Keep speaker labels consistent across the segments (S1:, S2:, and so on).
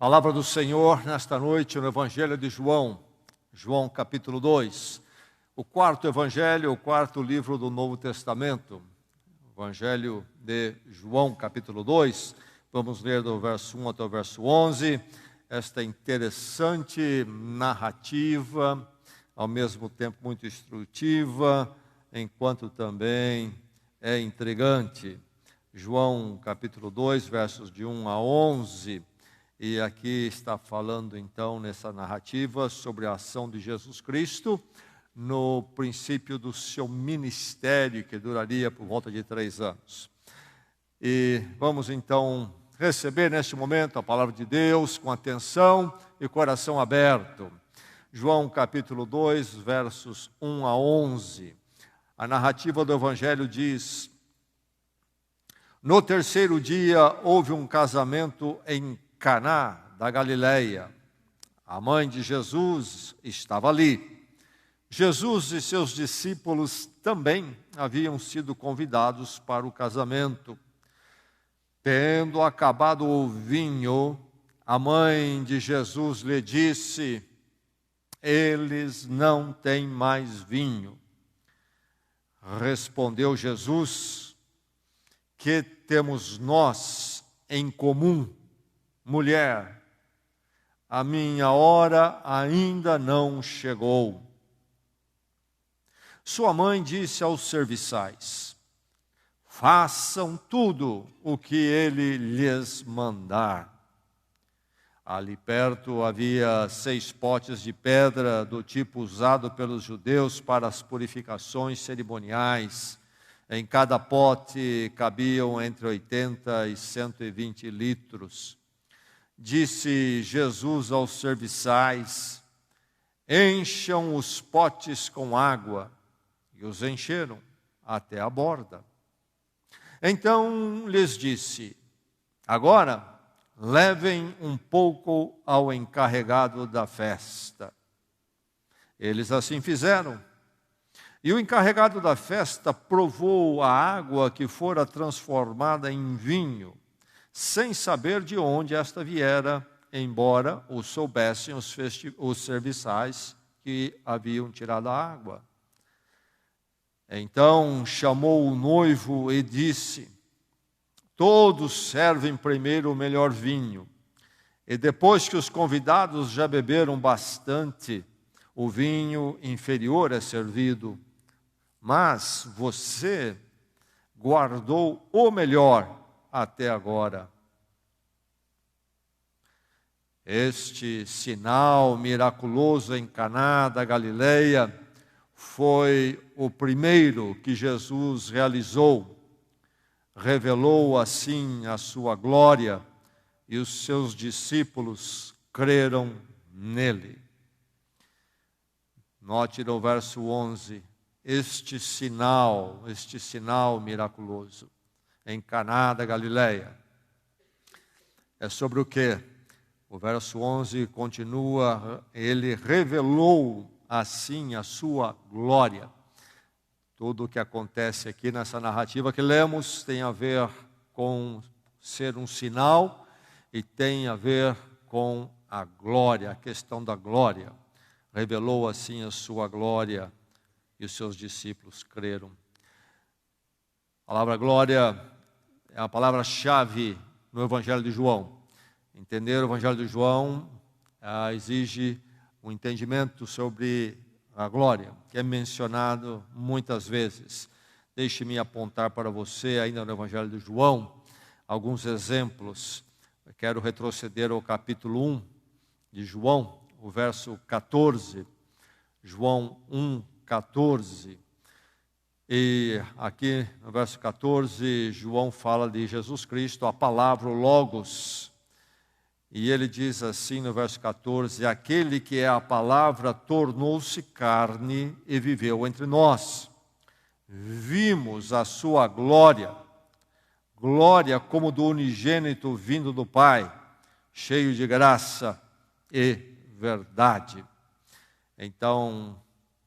S1: Palavra do Senhor nesta noite no Evangelho de João, João capítulo 2, o quarto Evangelho, o quarto livro do Novo Testamento, Evangelho de João capítulo 2, vamos ler do verso 1 até o verso 11, esta interessante narrativa, ao mesmo tempo muito instrutiva, enquanto também é intrigante. João capítulo 2, versos de 1 a 11, e aqui está falando então nessa narrativa sobre a ação de Jesus Cristo no princípio do seu ministério, que duraria por volta de 3 anos. E vamos então receber neste momento a palavra de Deus com atenção e coração aberto. João capítulo 2, versos 1 a 11. A narrativa do Evangelho diz: No terceiro dia houve um casamento em Caná da Galileia. A mãe de Jesus estava ali. Jesus e seus discípulos também haviam sido convidados para o casamento. Tendo acabado o vinho, a mãe de Jesus lhe disse: Eles não têm mais vinho. Respondeu Jesus: Que temos nós em comum? Mulher, a minha hora ainda não chegou. Sua mãe disse aos serviçais: Façam tudo o que ele lhes mandar. Ali perto havia 6 potes de pedra do tipo usado pelos judeus para as purificações cerimoniais. Em cada pote cabiam entre 80 e 120 litros. Disse Jesus aos serviçais: Encham os potes com água. E os encheram até a borda. Então lhes disse: Agora levem um pouco ao encarregado da festa. Eles assim fizeram. E o encarregado da festa provou a água que fora transformada em vinho, sem saber de onde esta viera, embora o soubessem os serviçais que haviam tirado a água. Então chamou o noivo e disse: Todos servem primeiro o melhor vinho, e depois que os convidados já beberam bastante, o vinho inferior é servido. Mas você guardou o melhor até agora. Este sinal miraculoso em Caná da Galileia foi o primeiro que Jesus realizou. Revelou assim a sua glória e os seus discípulos creram nele. Note no verso 11, este sinal miraculoso em Caná da Galileia. É sobre o quê? O verso 11 continua: ele revelou assim a sua glória. Tudo o que acontece aqui nessa narrativa que lemos tem a ver com ser um sinal e tem a ver com a glória, a questão da glória. Revelou assim a sua glória e os seus discípulos creram. A palavra glória é a palavra-chave no Evangelho de João. Entender o Evangelho de João exige um entendimento sobre a glória, que é mencionado muitas vezes. Deixe-me apontar para você, ainda no Evangelho de João, alguns exemplos. Eu quero retroceder ao capítulo 1 de João, o verso 14. João 1, 14. E aqui no verso 14, João fala de Jesus Cristo, a palavra, o Logos. E ele diz assim no verso 14: Aquele que é a palavra tornou-se carne e viveu entre nós. Vimos a sua glória, glória como do unigênito vindo do Pai, cheio de graça e verdade. Então,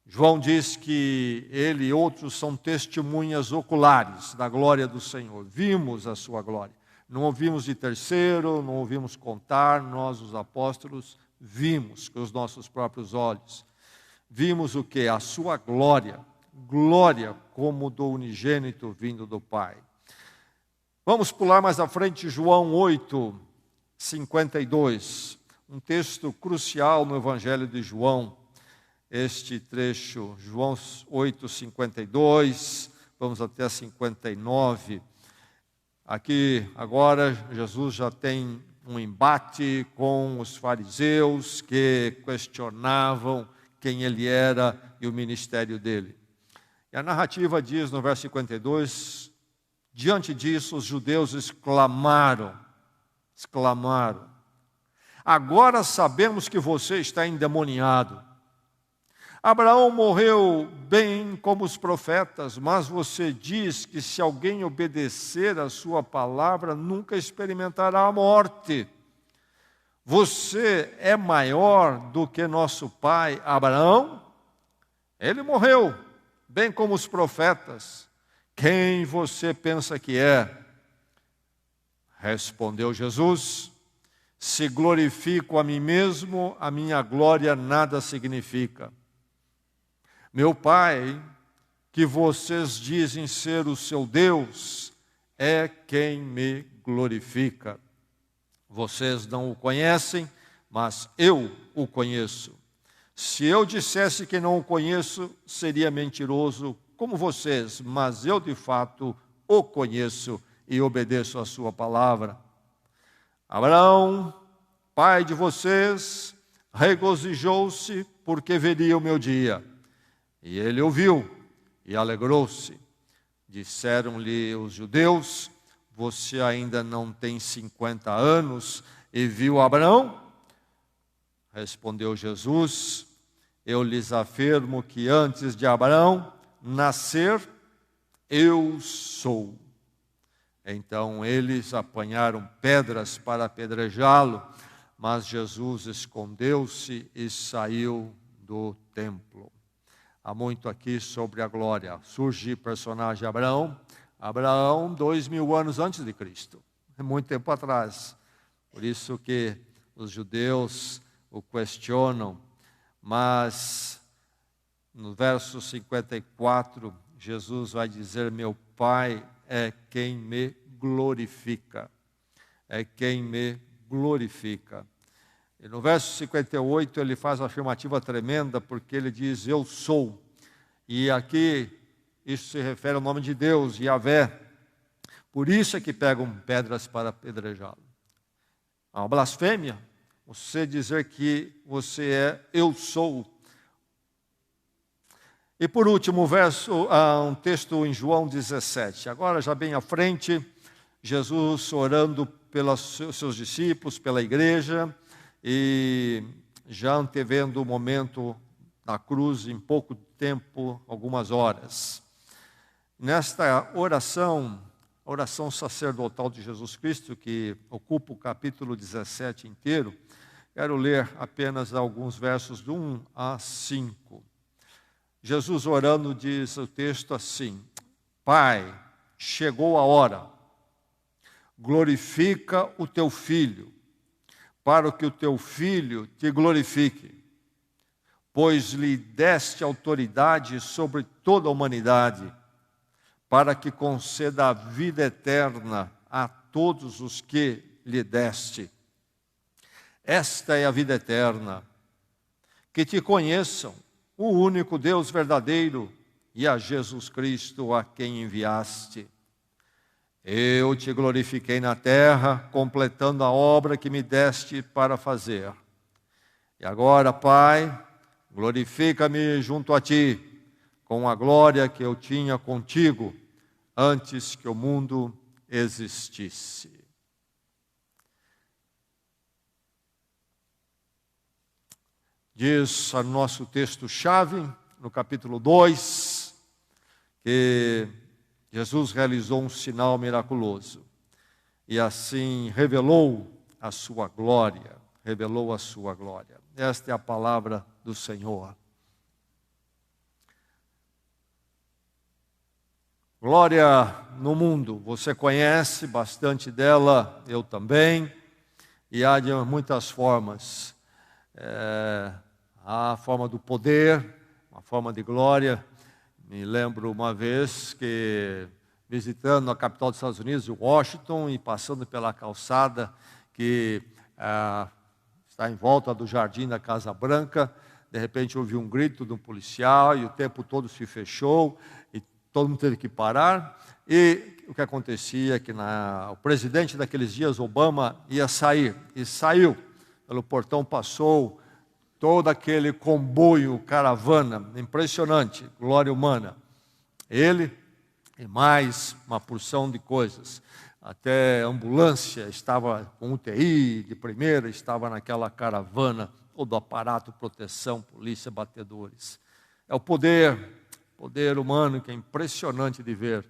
S1: João diz que ele e outros são testemunhas oculares da glória do Senhor. Vimos a sua glória. Não ouvimos de terceiro, não ouvimos contar, nós, os apóstolos, vimos com os nossos próprios olhos. Vimos o quê? A sua glória, glória como do unigênito vindo do Pai. Vamos pular mais à frente, João 8, 52, um texto crucial no Evangelho de João. Este trecho, João 8, 52, vamos até 59. Aqui, agora, Jesus já tem um embate com os fariseus que questionavam quem ele era e o ministério dele. E a narrativa diz no verso 52, diante disso os judeus exclamaram, agora sabemos que você está endemoniado. Abraão morreu bem como os profetas, mas você diz que se alguém obedecer a sua palavra, nunca experimentará a morte. Você é maior do que nosso pai Abraão? Ele morreu, bem como os profetas. Quem você pensa que é? Respondeu Jesus, se glorifico a mim mesmo, a minha glória nada significa. Meu Pai, que vocês dizem ser o seu Deus, é quem me glorifica. Vocês não o conhecem, mas eu o conheço. Se eu dissesse que não o conheço, seria mentiroso como vocês, mas eu de fato o conheço e obedeço a sua palavra. Abraão, pai de vocês, regozijou-se porque veria o meu dia. E ele ouviu e alegrou-se. Disseram-lhe os judeus, você ainda não tem 50 anos e viu Abraão? Respondeu Jesus, eu lhes afirmo que antes de Abraão nascer, eu sou. Então eles apanharam pedras para apedrejá-lo, mas Jesus escondeu-se e saiu do templo. Há muito aqui sobre a glória. Surge o personagem Abraão. Abraão, 2000 anos antes de Cristo. É muito tempo atrás. Por isso que os judeus o questionam. Mas, no verso 54, Jesus vai dizer, meu Pai é quem me glorifica. É quem me glorifica. E no verso 58 ele faz uma afirmativa tremenda, porque ele diz, eu sou. E aqui, isso se refere ao nome de Deus, Yahvé. Por isso é que pegam pedras para apedrejá-lo. É uma blasfêmia, você dizer que você é, eu sou. E por último, um texto em João 17. Agora, já bem à frente, Jesus orando pelos seus discípulos, pela igreja, e já antevendo o momento da cruz em pouco tempo, algumas horas. Nesta oração, a oração sacerdotal de Jesus Cristo, que ocupa o capítulo 17 inteiro, quero ler apenas alguns versos do 1 a 5. Jesus orando diz o texto assim, Pai, chegou a hora, glorifica o teu Filho, para que o teu Filho te glorifique, pois lhe deste autoridade sobre toda a humanidade, para que conceda a vida eterna a todos os que lhe deste. Esta é a vida eterna, que te conheçam, o único Deus verdadeiro, e a Jesus Cristo a quem enviaste. Eu te glorifiquei na terra, completando a obra que me deste para fazer. E agora, Pai, glorifica-me junto a ti, com a glória que eu tinha contigo, antes que o mundo existisse. Diz o nosso texto-chave, no capítulo 2, que Jesus realizou um sinal miraculoso e assim revelou a sua glória, Esta é a palavra do Senhor. Glória no mundo. Você conhece bastante dela, eu também, e há de muitas formas. Há a forma do poder, uma forma de glória. Me lembro uma vez que, visitando a capital dos Estados Unidos, Washington, e passando pela calçada que está em volta do jardim da Casa Branca, de repente ouvi um grito de um policial e o tempo todo se fechou e todo mundo teve que parar. E o que acontecia é que o presidente daqueles dias, Obama, ia sair, e saiu. Pelo portão passou todo aquele comboio, caravana, impressionante, glória humana. Ele e mais uma porção de coisas. Até ambulância estava com UTI de primeira, estava naquela caravana, todo o aparato, proteção, polícia, batedores. É o poder humano que é impressionante de ver.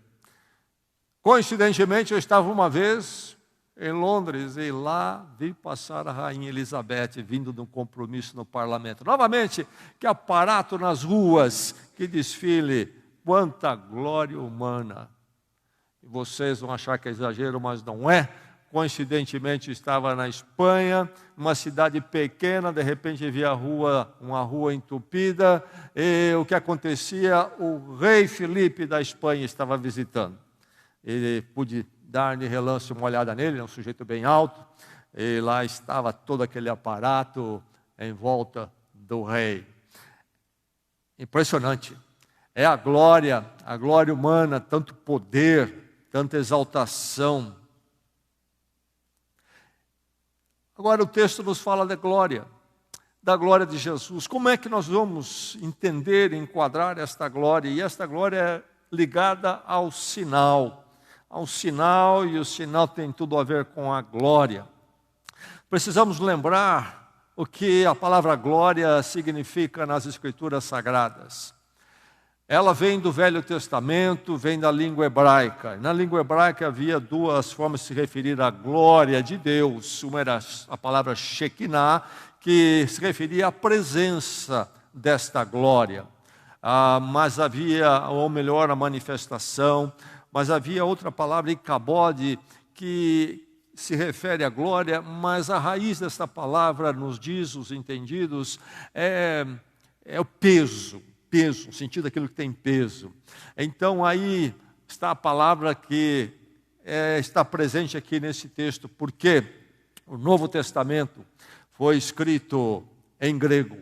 S1: Coincidentemente, eu estava uma vez em Londres e lá vi passar a rainha Elizabeth vindo de um compromisso no parlamento. Novamente, que aparato nas ruas, que desfile, quanta glória humana. E vocês vão achar que é exagero, mas não é. Coincidentemente, estava na Espanha, numa cidade pequena, de repente vi uma rua entupida, e o que acontecia? O rei Felipe da Espanha estava visitando. Ele pude dar de relance uma olhada nele, é um sujeito bem alto, e lá estava todo aquele aparato em volta do rei. Impressionante. É a glória humana, tanto poder, tanta exaltação. Agora o texto nos fala da glória de Jesus. Como é que nós vamos entender e enquadrar esta glória? E esta glória é ligada ao sinal. Ao sinal, e o sinal tem tudo a ver com a glória. Precisamos lembrar o que a palavra glória significa nas Escrituras Sagradas. Ela vem do Velho Testamento, vem da língua hebraica. Na língua hebraica havia duas formas de se referir à glória de Deus. Uma era a palavra Shekinah, que se referia à presença desta glória. Mas havia, ou melhor, a manifestação. Mas havia outra palavra, Ikabod, que se refere à glória, mas a raiz dessa palavra, nos diz os entendidos, é o peso, o sentido daquilo que tem peso. Então aí está a palavra que está presente aqui nesse texto, porque o Novo Testamento foi escrito em grego,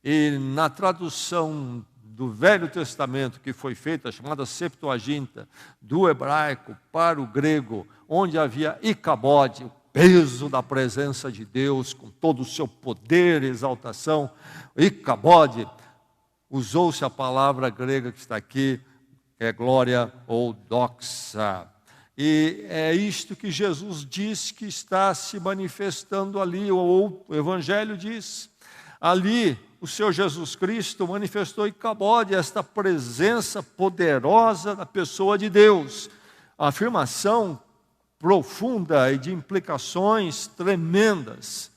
S1: e na tradução do Velho Testamento que foi feita, chamada Septuaginta, do hebraico para o grego, onde havia Ikabod, o peso da presença de Deus, com todo o seu poder e exaltação, Ikabod, usou-se a palavra grega que está aqui, que é glória ou doxa. E é isto que Jesus diz que está se manifestando ali, ou o Evangelho diz. Ali, o Senhor Jesus Cristo manifestou Ikabod, esta presença poderosa da pessoa de Deus. A afirmação profunda e de implicações tremendas.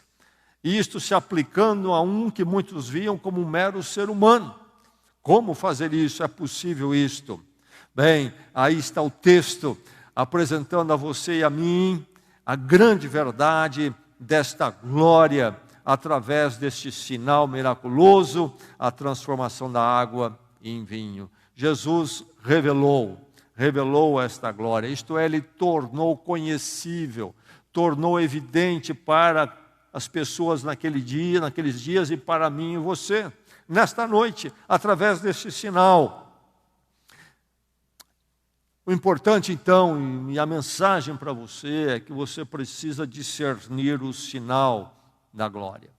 S1: E isto se aplicando a um que muitos viam como um mero ser humano. Como fazer isso? É possível isto? Bem, aí está o texto apresentando a você e a mim a grande verdade desta glória, através deste sinal miraculoso, a transformação da água em vinho. Jesus revelou esta glória, isto é, Ele tornou conhecível, tornou evidente para as pessoas naqueles dias e para mim e você, nesta noite, através deste sinal. O importante então, e a mensagem para você, é que você precisa discernir o sinal da glória.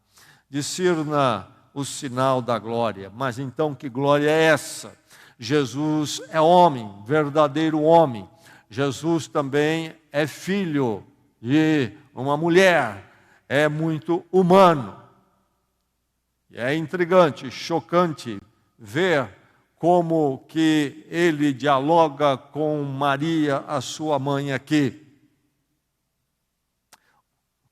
S1: Discerna o sinal da glória. Mas então, que glória é essa? Jesus é homem, verdadeiro homem. Jesus também é filho de uma mulher. É muito humano. É intrigante, chocante ver como que ele dialoga com Maria, a sua mãe aqui.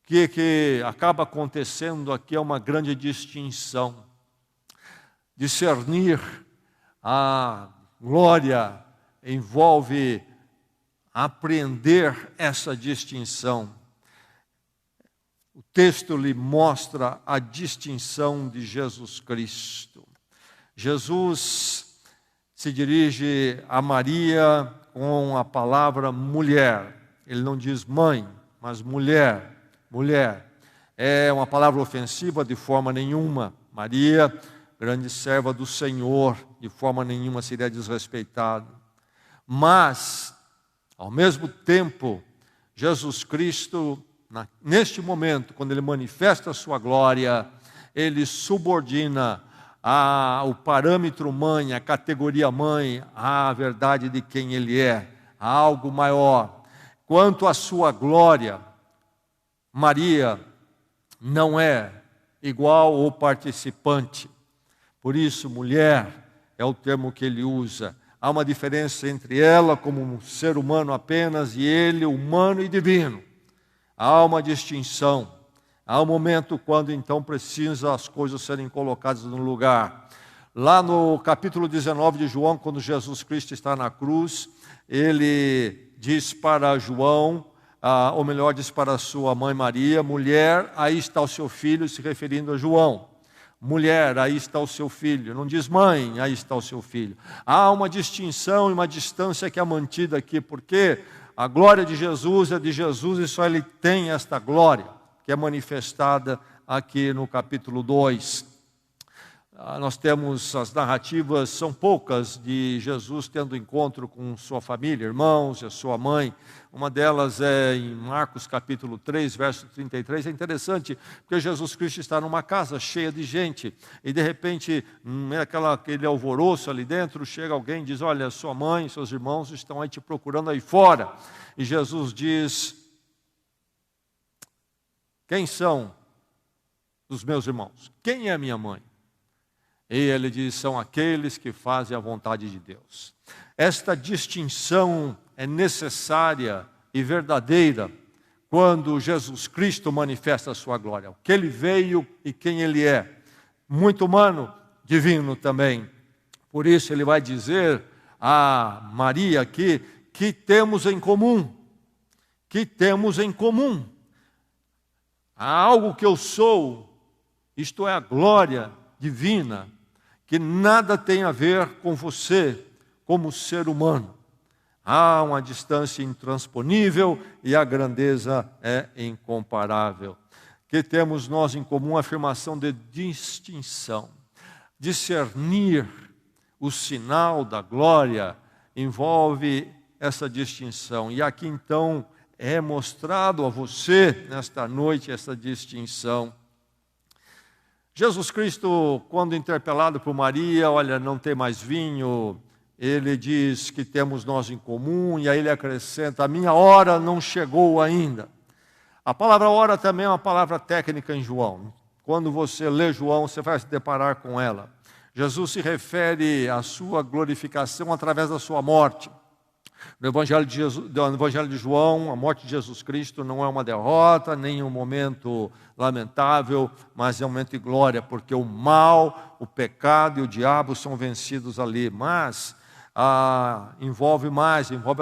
S1: O que acaba acontecendo aqui é uma grande distinção. Discernir a glória envolve apreender essa distinção. O texto lhe mostra a distinção de Jesus Cristo. Jesus se dirige a Maria com a palavra mulher. Ele não diz mãe, mas mulher. Mulher. É uma palavra ofensiva de forma nenhuma. Maria, grande serva do Senhor, de forma nenhuma seria desrespeitado. Mas, ao mesmo tempo, Jesus Cristo, neste momento, quando Ele manifesta a sua glória, Ele subordina o parâmetro mãe, a categoria mãe, à verdade de quem Ele é, a algo maior. Quanto à sua glória, Maria não é igual ou participante. Por isso, mulher é o termo que ele usa. Há uma diferença entre ela como um ser humano apenas e ele, humano e divino. Há uma distinção. Há um momento quando então precisa as coisas serem colocadas no lugar. Lá no capítulo 19 de João, quando Jesus Cristo está na cruz, ele diz para João, ou melhor, diz para sua mãe Maria, mulher, aí está o seu filho, se referindo a João. Mulher, aí está o seu filho. Não diz mãe, aí está o seu filho. Há uma distinção e uma distância que é mantida aqui, porque a glória de Jesus é de Jesus e só Ele tem esta glória, que é manifestada aqui no capítulo 2. Nós temos as narrativas, são poucas, de Jesus tendo encontro com sua família, irmãos e a sua mãe. Uma delas é em Marcos capítulo 3, verso 33. É interessante, porque Jesus Cristo está numa casa cheia de gente, e de repente, aquele alvoroço ali dentro, chega alguém e diz, olha, sua mãe, seus irmãos estão aí te procurando aí fora. E Jesus diz, quem são os meus irmãos? Quem é minha mãe? E ele diz, são aqueles que fazem a vontade de Deus. Esta distinção é necessária e verdadeira quando Jesus Cristo manifesta a sua glória. O que ele veio e quem ele é. Muito humano, divino também. Por isso ele vai dizer a Maria aqui que temos em comum. Que temos em comum. Há algo que eu sou, isto é a glória divina, que nada tem a ver com você como ser humano. Há uma distância intransponível e a grandeza é incomparável. Que temos nós em comum a afirmação de distinção. Discernir o sinal da glória envolve essa distinção. E aqui então é mostrado a você nesta noite essa distinção. Jesus Cristo, quando interpelado por Maria, olha, não tem mais vinho, ele diz que temos nós em comum, e aí ele acrescenta, a minha hora não chegou ainda. A palavra hora também é uma palavra técnica em João. Quando você lê João, você vai se deparar com ela. Jesus se refere à sua glorificação através da sua morte. No Evangelho de João, a morte de Jesus Cristo não é uma derrota, nem um momento lamentável, mas é um momento de glória, porque o mal, o pecado e o diabo são vencidos ali. Mas envolve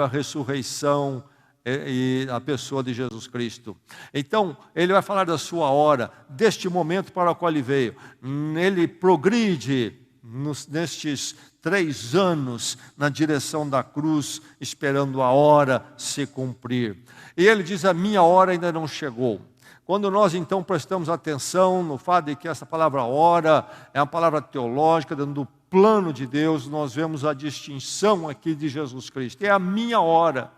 S1: a ressurreição e a pessoa de Jesus Cristo. Então, ele vai falar da sua hora, deste momento para o qual ele veio. Ele progride nestes 3 anos na direção da cruz, esperando a hora se cumprir. E ele diz, a minha hora ainda não chegou. Quando nós então prestamos atenção no fato de que essa palavra hora é uma palavra teológica, dentro do plano de Deus, nós vemos a distinção aqui de Jesus Cristo. É a minha hora.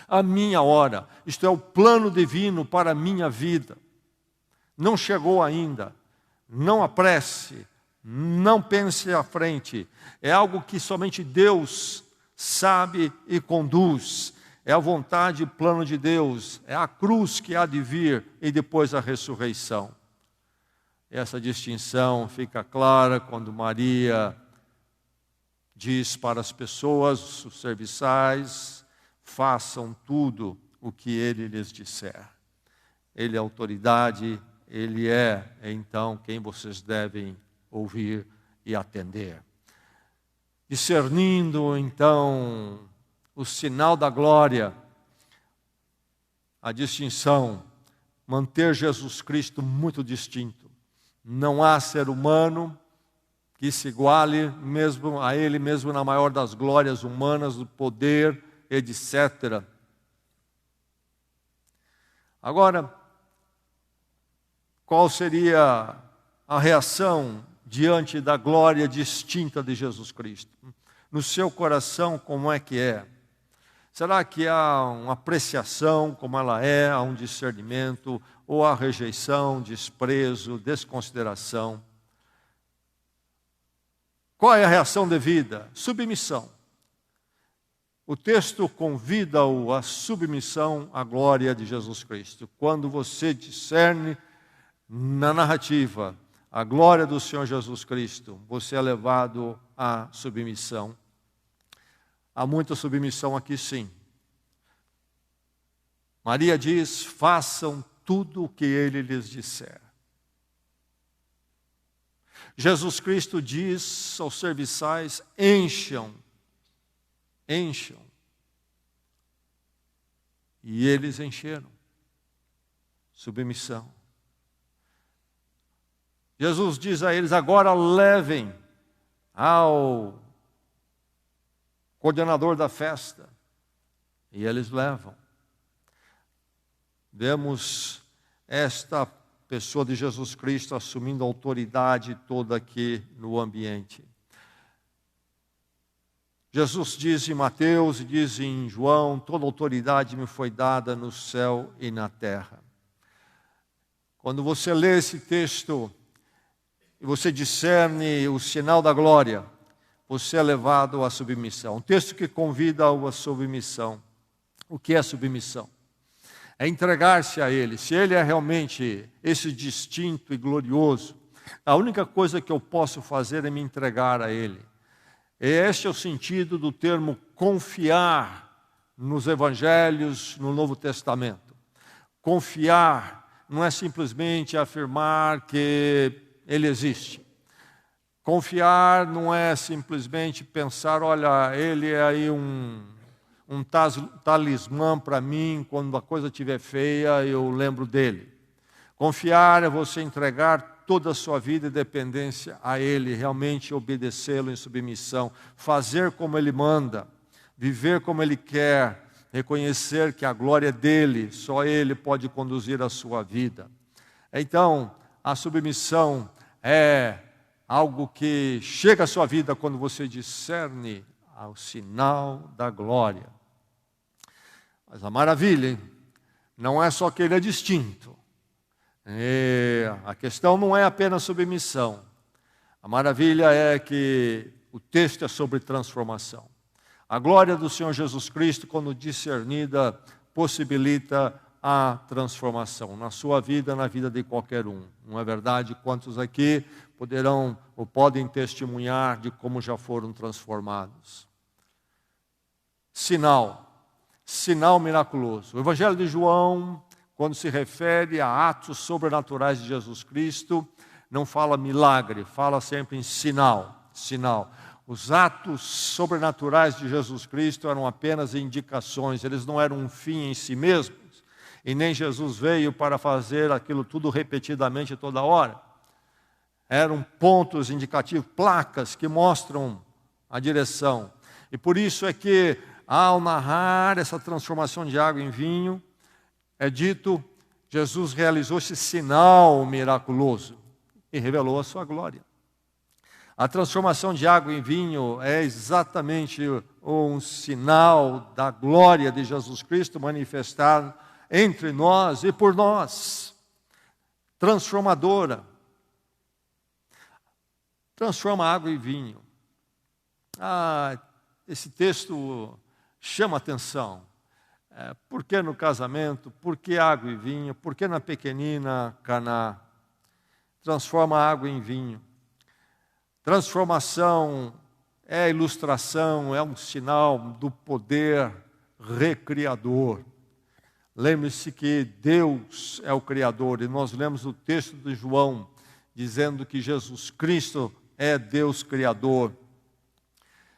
S1: A minha hora. Isto é o plano divino para a minha vida. Não chegou ainda. Não apresse. Não pense à frente. É algo que somente Deus sabe e conduz. É a vontade e plano de Deus. É a cruz que há de vir e depois a ressurreição. Essa distinção fica clara quando Maria diz para as pessoas, os serviçais, façam tudo o que ele lhes disser. Ele é autoridade, ele é então quem vocês devem ouvir e atender. Discernindo então o sinal da glória, a distinção, manter Jesus Cristo muito distinto. Não há ser humano que se iguale mesmo a Ele mesmo na maior das glórias humanas, do poder, etc. Agora, qual seria a reação diante da glória distinta de Jesus Cristo? No seu coração, como é que é? Será que há uma apreciação como ela é, há um discernimento, ou há rejeição, desprezo, desconsideração? Qual é a reação devida? Submissão. O texto convida-o à submissão à glória de Jesus Cristo. Quando você discerne na narrativa a glória do Senhor Jesus Cristo, você é levado à submissão. Há muita submissão aqui, sim. Maria diz: façam tudo o que Ele lhes disser. Jesus Cristo diz aos serviçais: encham. E eles encheram. Submissão. Jesus diz a eles: agora levem ao coordenador da festa. E eles levam. Vemos esta pessoa de Jesus Cristo assumindo a autoridade toda aqui no ambiente. Jesus diz em Mateus e diz em João: toda autoridade me foi dada no céu e na terra. Quando você lê esse texto e você discerne o sinal da glória, você é levado à submissão. Um texto que convida-o à submissão. O que é submissão? É entregar-se a Ele. Se Ele é realmente esse distinto e glorioso, a única coisa que eu posso fazer é me entregar a Ele. Este é o sentido do termo confiar nos Evangelhos, no Novo Testamento. Confiar não é simplesmente afirmar que Ele existe. Confiar não é simplesmente pensar: olha, Ele é aí um talismã para mim, quando a coisa estiver feia, eu lembro dele. Confiar é você entregar toda a sua vida e dependência a Ele, realmente obedecê-lo em submissão, fazer como Ele manda, viver como Ele quer, reconhecer que a glória é dele, só Ele pode conduzir a sua vida. Então, a submissão é algo que chega à sua vida quando você discerne ao sinal da glória. Mas a maravilha, hein? Não é só que Ele é distinto. A questão não é apenas submissão. A maravilha é que o texto é sobre transformação. A glória do Senhor Jesus Cristo, quando discernida, possibilita a transformação na sua vida, na vida de qualquer um. Não é verdade? Quantos aqui poderão ou podem testemunhar de como já foram transformados? Sinal miraculoso. O Evangelho de João, quando se refere a atos sobrenaturais de Jesus Cristo, não fala milagre, fala sempre em sinal. Os atos sobrenaturais de Jesus Cristo eram apenas indicações, eles não eram um fim em si mesmos, e nem Jesus veio para fazer aquilo tudo repetidamente toda hora. Eram pontos indicativos, placas que mostram a direção. E por isso é que, ao narrar essa transformação de água em vinho, é dito: Jesus realizou esse sinal miraculoso e revelou a sua glória. A transformação de água em vinho é exatamente um sinal da glória de Jesus Cristo manifestado entre nós e por nós. Transformadora. Transforma água em vinho. Esse texto chama atenção. Por que no casamento? Por que água e vinho? Por que na pequenina Caná? Transforma água em vinho. Transformação é ilustração, é um sinal do poder recriador. Lembre-se que Deus é o Criador, e nós lemos o texto de João, dizendo que Jesus Cristo é Deus Criador.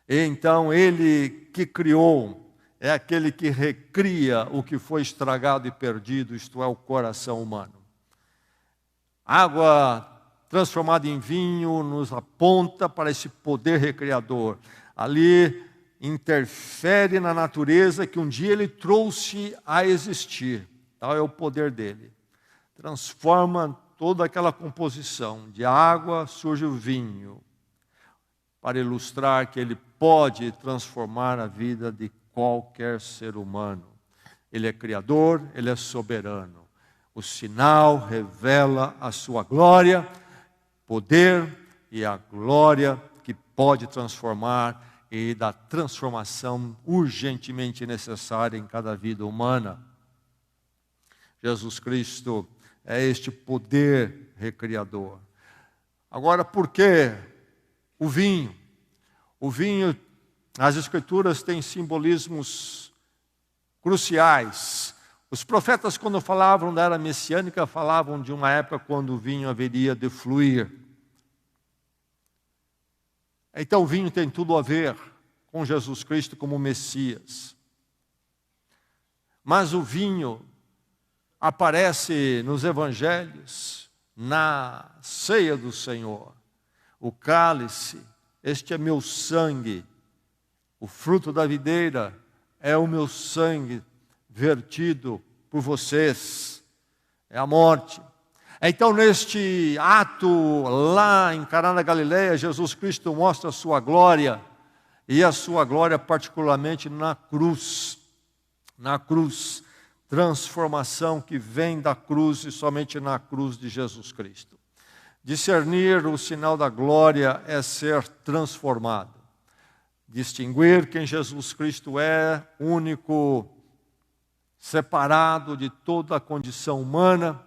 S1: E então Ele que criou, é aquele que recria o que foi estragado e perdido, isto é, o coração humano. Água transformada em vinho nos aponta para esse poder recriador. Ali interfere na natureza que um dia ele trouxe a existir. Tal é o poder dele. Transforma toda aquela composição. De água surge o vinho, para ilustrar que ele pode transformar a vida de qualquer ser humano. Ele é criador, ele é soberano. O sinal revela a sua glória, poder e a glória que pode transformar e da transformação urgentemente necessária em cada vida humana. Jesus Cristo é este poder recriador. Agora, por que o vinho? O vinho, as Escrituras têm simbolismos cruciais. Os profetas, quando falavam da era messiânica, falavam de uma época quando o vinho haveria de fluir. Então o vinho tem tudo a ver com Jesus Cristo como Messias. Mas o vinho aparece nos evangelhos, na ceia do Senhor. O cálice, este é meu sangue. O fruto da videira é o meu sangue vertido por vocês. É a morte. Então, neste ato, lá em Caná da Galileia, Jesus Cristo mostra a sua glória, e a sua glória particularmente na cruz. Na cruz, transformação que vem da cruz e somente na cruz de Jesus Cristo. Discernir o sinal da glória é ser transformado. Distinguir quem Jesus Cristo é, único, separado de toda a condição humana,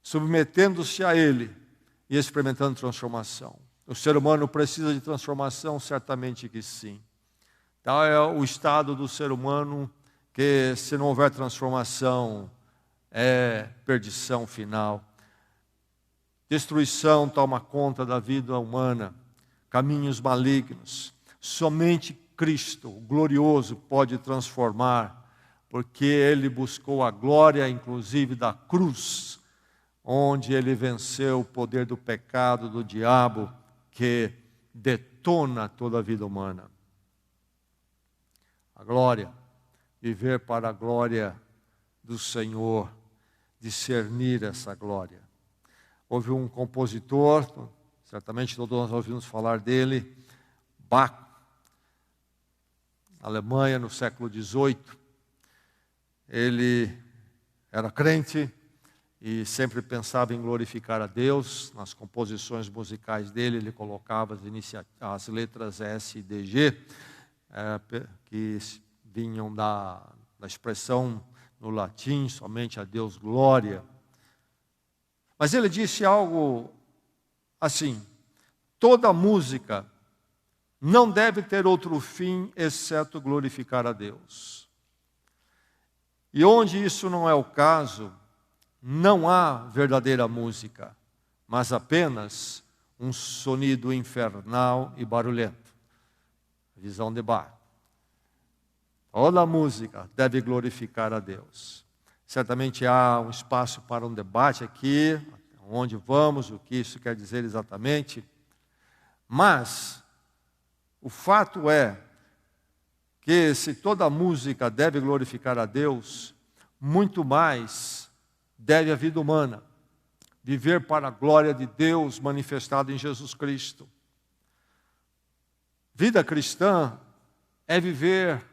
S1: submetendo-se a Ele e experimentando transformação. O ser humano precisa de transformação? Certamente que sim. Tal é o estado do ser humano que, se não houver transformação, é perdição final. Destruição toma conta da vida humana, caminhos malignos. Somente Cristo, o glorioso, pode transformar, porque Ele buscou a glória, inclusive, da cruz, onde Ele venceu o poder do pecado, do diabo, que detona toda a vida humana. A glória, viver para a glória do Senhor, discernir essa glória. Houve um compositor, certamente todos nós ouvimos falar dele, Bach, na Alemanha, no século XVIII. Ele era crente e sempre pensava em glorificar a Deus. Nas composições musicais dele, ele colocava as letras S e D, G, que vinham da expressão no latim, somente a Deus glória. Mas ele disse algo assim: toda música não deve ter outro fim exceto glorificar a Deus. E onde isso não é o caso, não há verdadeira música, mas apenas um sonido infernal e barulhento. Visão de Bach. Toda música deve glorificar a Deus. Certamente há um espaço para um debate aqui, onde vamos, o que isso quer dizer exatamente. Mas o fato é que se toda música deve glorificar a Deus, muito mais deve a vida humana viver para a glória de Deus manifestada em Jesus Cristo. Vida cristã é viver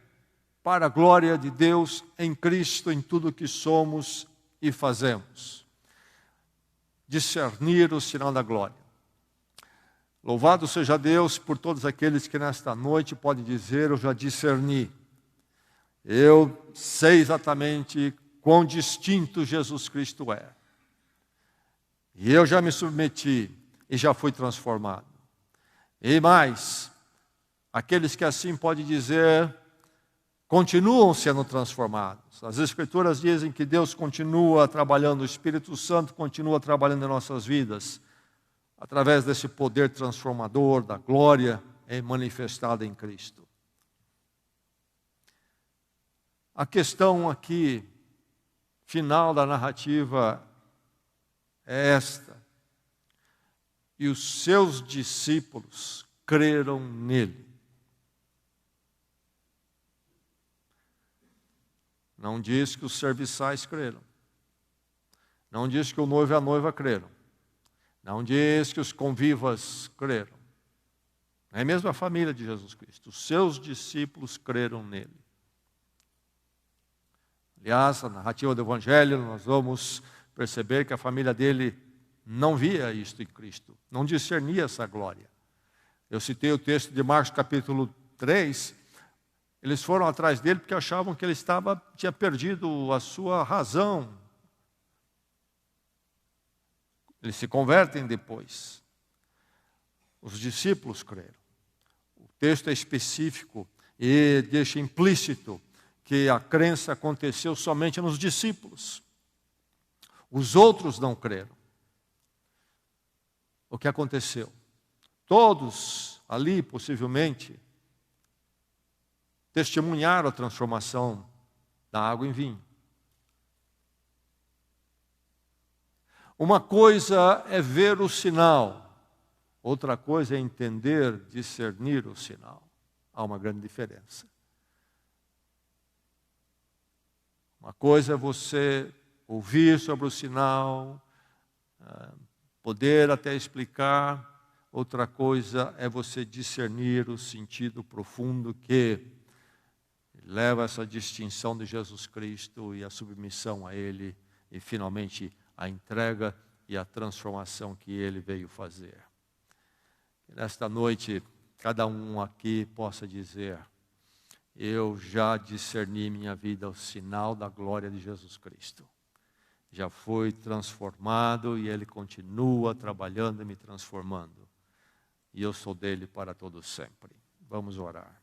S1: para a glória de Deus em Cristo, em tudo que somos e fazemos. Discernir o sinal da glória. Louvado seja Deus por todos aqueles que nesta noite podem dizer: eu já discerni. Eu sei exatamente quão distinto Jesus Cristo é. E eu já me submeti e já fui transformado. E mais, aqueles que assim podem dizer, continuam sendo transformados. As Escrituras dizem que Deus continua trabalhando, o Espírito Santo continua trabalhando em nossas vidas, através desse poder transformador da glória manifestada em Cristo. A questão aqui, final da narrativa, é esta: e os seus discípulos creram nele. Não diz que os serviçais creram. Não diz que o noivo e a noiva creram. Não diz que os convivas creram. É mesmo a família de Jesus Cristo. Os seus discípulos creram nele. Aliás, na narrativa do Evangelho, nós vamos perceber que a família dele não via isto em Cristo. Não discernia essa glória. Eu citei o texto de Marcos capítulo 3. Eles foram atrás dele porque achavam que ele tinha perdido a sua razão. Eles se convertem depois. Os discípulos creram. O texto é específico e deixa implícito que a crença aconteceu somente nos discípulos. Os outros não creram. O que aconteceu? Todos ali, possivelmente, testemunharam a transformação da água em vinho. Uma coisa é ver o sinal, outra coisa é entender, discernir o sinal. Há uma grande diferença. Uma coisa é você ouvir sobre o sinal, poder até explicar. Outra coisa é você discernir o sentido profundo que leva a essa distinção de Jesus Cristo e a submissão a Ele e finalmente a entrega e a transformação que Ele veio fazer. E nesta noite, cada um aqui possa dizer: eu já discerni minha vida ao sinal da glória de Jesus Cristo. Já fui transformado e Ele continua trabalhando e me transformando. E eu sou dele para todo sempre. Vamos orar.